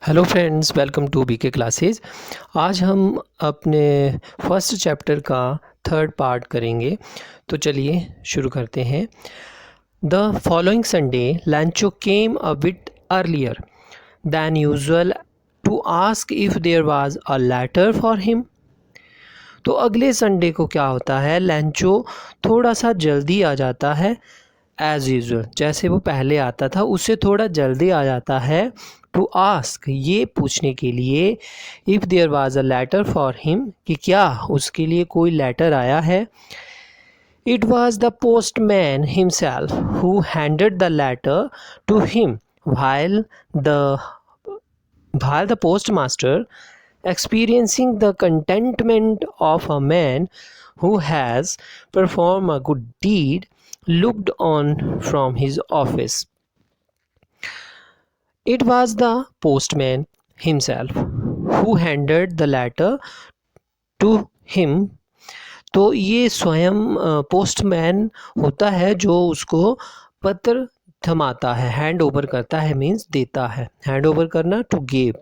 Hello friends, welcome to BK classes. आज हम अपने फर्स्ट चैप्टर का थर्ड पार्ट करेंगे, तो चलिए शुरू करते हैं। The following Sunday Lencho came a bit earlier than usual to ask if there was a letter for him. तो अगले संडे को क्या होता है, लैंचो थोड़ा सा जल्दी आ जाता है। एज़ यूजुअल जैसे वो पहले आता था उससे थोड़ा जल्दी आ जाता है। टू आस्क ये पूछने के लिए, if there was a letter for him कि क्या उसके लिए कोई लेटर आया है। It was the postman himself who handed the letter to him the while the postmaster, experiencing the contentment of a man who has performed a good deed, looked on from his office. It was the postman himself who handed the letter to him. तो ये स्वयं postman होता है जो उसको पत्र थमाता है, hand over करता है, मीन्स देता है, हैंड ओवर करना, to give.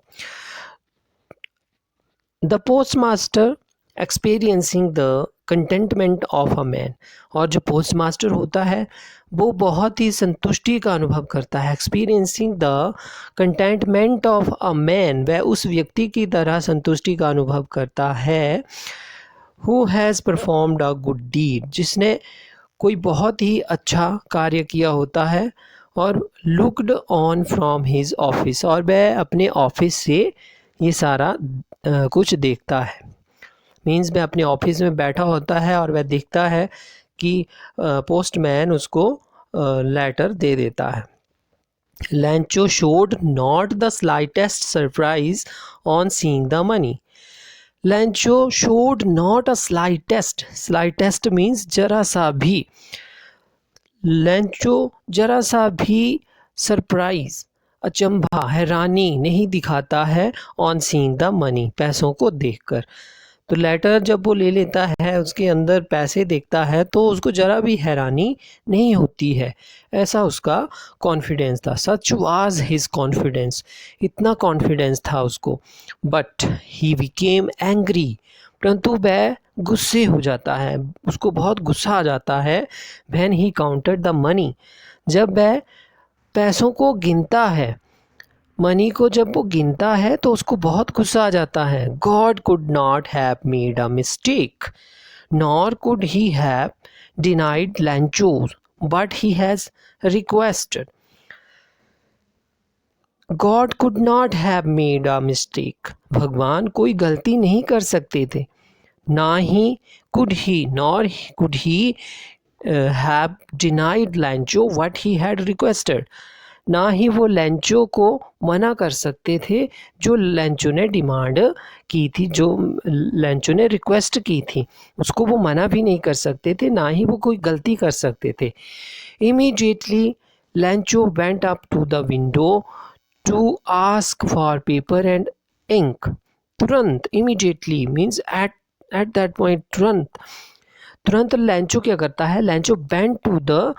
The postmaster experiencing the contentment of a man, और जो पोस्ट मास्टर होता है वो बहुत ही संतुष्टि का अनुभव करता है। Experiencing the contentment of a man, वह उस व्यक्ति की तरह संतुष्टि का अनुभव करता है। Who has performed a good deed, जिसने कोई बहुत ही अच्छा कार्य किया होता है। और looked on from his office, और वह अपने ऑफिस से ये सारा कुछ देखता है। मीन्स वह अपने ऑफिस में बैठा होता है और वह देखता है कि पोस्टमैन उसको लेटर दे देता है। लैंचो showed not the slightest surprise on seeing the money. लैंचो showed not a slightest means जरा सा भी। लैंचो जरा सा भी सरप्राइज, अचंभा, हैरानी नहीं दिखाता है ऑन सीइंग द मनी, पैसों को देखकर। तो लेटर जब वो ले लेता है, उसके अंदर पैसे देखता है तो उसको ज़रा भी हैरानी नहीं होती है। ऐसा उसका कॉन्फिडेंस था। सच वाज हिज कॉन्फिडेंस, इतना कॉन्फिडेंस था उसको। बट ही बिकेम एंग्री, परंतु वह गुस्से हो जाता है, उसको बहुत गुस्सा आ जाता है। When he counted the money, जब वह पैसों को गिनता है, मनी को जब वो गिनता है तो उसको बहुत गुस्सा आ जाता है। God could not have made a mistake, nor could he have denied लैंचो but he has requested. God could not have made a mistake, भगवान कोई गलती नहीं कर सकते थे। ना he could he, nor could he have denied लैंचो what he had requested, ना ही वो लैंचो को मना कर सकते थे जो लैंचो ने डिमांड की थी, जो लैंचो ने रिक्वेस्ट की थी, उसको वो मना भी नहीं कर सकते थे, ना ही वो कोई गलती कर सकते थे। Immediately Lencho went up to the window to ask for paper and ink. तुरंत, immediately means at that point, तुरंत लैंचो क्या करता है, Lencho went to the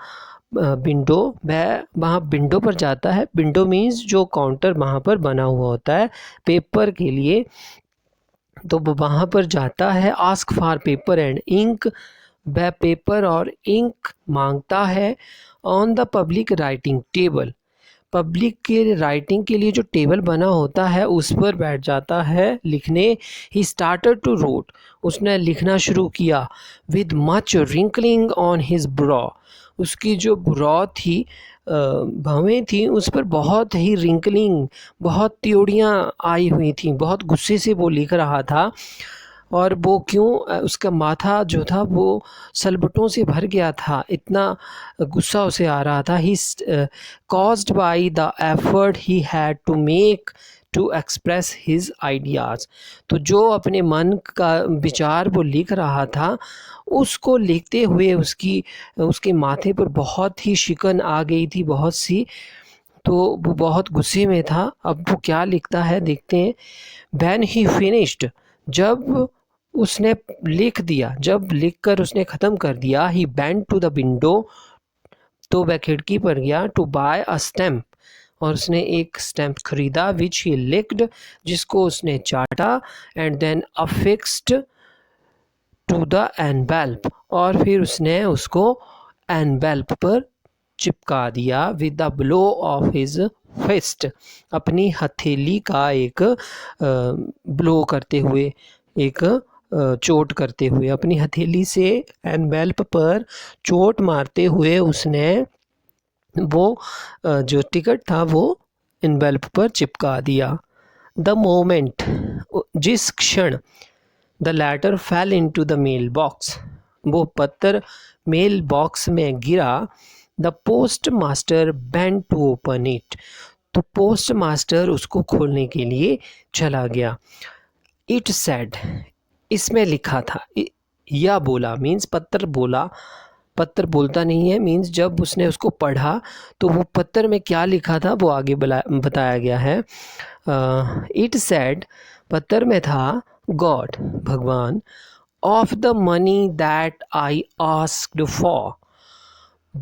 window, वह वहाँ विंडो पर जाता है। विंडो मीन्स जो काउंटर वहाँ पर बना हुआ होता है पेपर के लिए, तो वो वहाँ पर जाता है। Ask for paper and ink, वह पेपर और इंक मांगता है। On the public writing table, public के राइटिंग के लिए जो टेबल बना होता है उस पर बैठ जाता है लिखने। ही स्टार्टेड टू रोट, उसने लिखना शुरू किया। With much wrinkling on his brow, उसकी जो ब्रॉ थी, भवें थी, उस पर बहुत ही रिंकलिंग, बहुत त्योड़ियाँ आई हुई थी, बहुत गुस्से से वो लिख रहा था। और वो क्यों, उसका माथा जो था वो सलबटों से भर गया था, इतना गुस्सा उसे आ रहा था। ही caused by the effort he had to make to express his ideas, तो जो अपने मन का विचार वो लिख रहा था, उसको लिखते हुए उसके माथे पर बहुत ही शिकन आ गई थी, बहुत सी। तो वो बहुत गुस्से में था। अब वो क्या लिखता है देखते हैं। When he finished, जब उसने लिख दिया, जब लिखकर उसने ख़त्म कर दिया, he went to the window, तो वह खिड़की पर गया। टू बाय अ स्टैम्प, और उसने एक स्टैम्प खरीदा विच ही लिक्ड, जिसको उसने चाटा, and then affixed to the envelope, और फिर उसने उसको एनवेल्प पर चिपका दिया with the blow of his fist, अपनी हथेली का एक ब्लो करते हुए, एक चोट करते हुए, अपनी हथेली से एनवेल्प पर चोट मारते हुए उसने वो जो टिकट था वो एनवेल्प पर चिपका दिया। द मोमेंट, जिस क्षण, the letter fell into the mailbox, वो पत्र मेल बॉक्स में गिरा, the postmaster bent to open it, तो पोस्ट मास्टर उसको खोलने के लिए चला गया। इट सेड, इसमें लिखा था, या बोला मीन्स पत्र बोला, पत्र बोलता नहीं है मीन्स जब उसने उसको पढ़ा तो वो पत्र में क्या लिखा था वो आगे बताया गया है। इट सेड, पत्र में था, गॉड, भगवान, of the money that I asked for,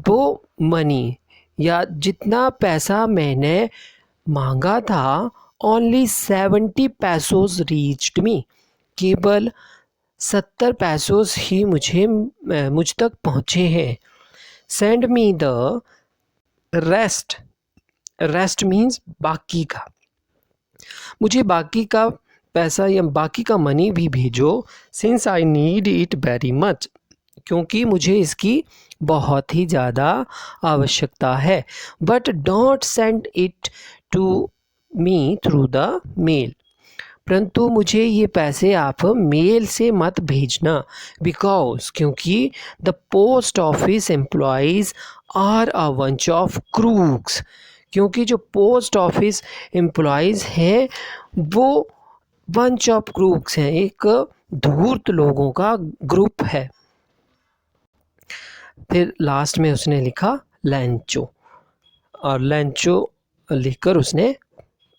वो मनी या जितना पैसा मैंने मांगा था, ओनली 70 पैसोज रीच्ड मी, केवल 70 पैसोज ही मुझ तक पहुँचे हैं। Send me the rest, rest means बाकी का, मुझे बाकी का पैसा या बाकी का मनी भी भेजो, since I need it very much, क्योंकि मुझे इसकी बहुत ही ज़्यादा आवश्यकता है। But don't send it to me through the mail, परंतु मुझे ये पैसे आप मेल से मत भेजना, बिकॉज, क्योंकि the post office employees are a bunch of crooks, क्योंकि जो पोस्ट ऑफिस एम्प्लॉयज़ हैं वो बंच ऑफ क्रूक्स हैं, एक धूर्त लोगों का ग्रुप है। फिर लास्ट में उसने लिखा लैंचो, और लैंचो लिखकर उसने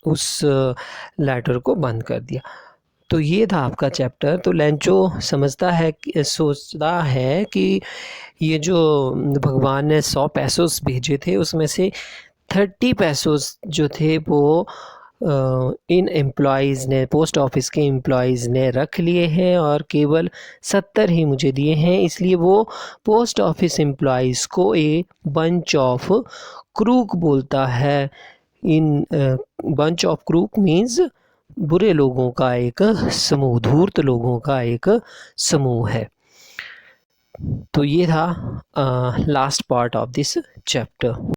उस लेटर को बंद कर दिया। तो ये था आपका चैप्टर। तो लैंचो समझता है, सोचता है कि ये जो भगवान ने 100 पैसोस भेजे थे उसमें से 30 पैसोस जो थे वो इन एम्प्लॉयज़ ने, पोस्ट ऑफिस के एम्प्लॉयज़ ने रख लिए हैं और केवल 70 ही मुझे दिए हैं, इसलिए वो पोस्ट ऑफिस एम्प्लॉयज़ को ए बंच ऑफ क्रूक बोलता है। इन बंच ऑफ क्रूक मीन्स बुरे लोगों का एक समूह, धूर्त लोगों का एक समूह है। तो ये था last part of this chapter.